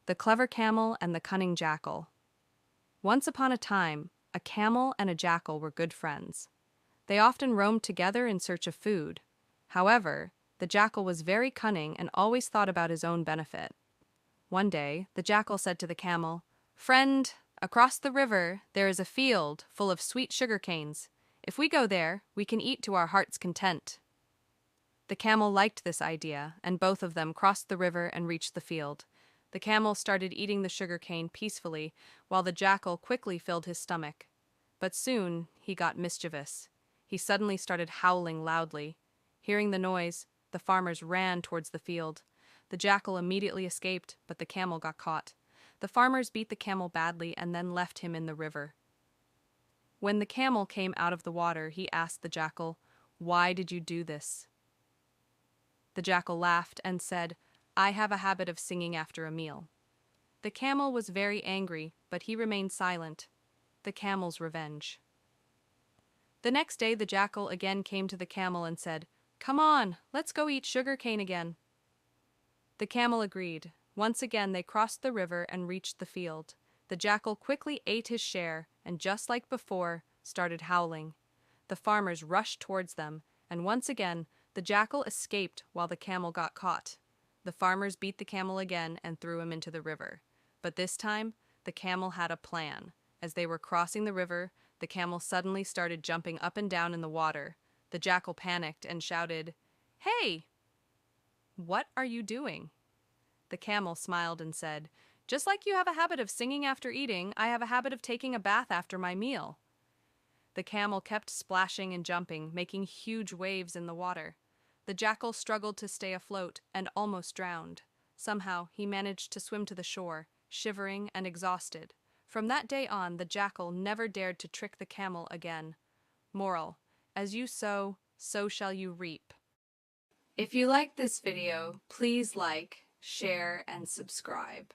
The Clever Camel and the Cunning Jackal. Once upon a time, a camel and a jackal were good friends. They often roamed together in search of food. However, the jackal was very cunning and always thought about his own benefit. One day, the jackal said to the camel, "Friend, across the river there is a field full of sweet sugar canes. If we go there, we can eat to our heart's content." The camel liked this idea, and both of them crossed the river and reached the field. The camel started eating the sugar cane peacefully, while the jackal quickly filled his stomach. But soon he got mischievous. He suddenly started howling loudly. Hearing the noise, the farmers ran towards the field. The jackal immediately escaped, but the camel got caught. The farmers beat the camel badly and then left him in the river. When the camel came out of the water, he asked the jackal, "Why did you do this?" The jackal laughed and said, "I have a habit of singing after a meal." The camel was very angry, but he remained silent. The camel's revenge. The next day the jackal again came to the camel and said, "Come on, let's go eat sugar cane again." The camel agreed. Once again they crossed the river and reached the field. The jackal quickly ate his share and, just like before, started howling. The farmers rushed towards them, and once again the jackal escaped while the camel got caught. The farmers beat the camel again and threw him into the river. But this time, the camel had a plan. As they were crossing the river, the camel suddenly started jumping up and down in the water. The jackal panicked and shouted, "Hey! What are you doing?" The camel smiled and said, "Just like you have a habit of singing after eating, I have a habit of taking a bath after my meal." The camel kept splashing and jumping, making huge waves in the water. The jackal struggled to stay afloat and almost drowned. Somehow, he managed to swim to the shore, shivering and exhausted. From that day on, the jackal never dared to trick the camel again. Moral: as you sow, so shall you reap. If you liked this video, please like, share, and subscribe.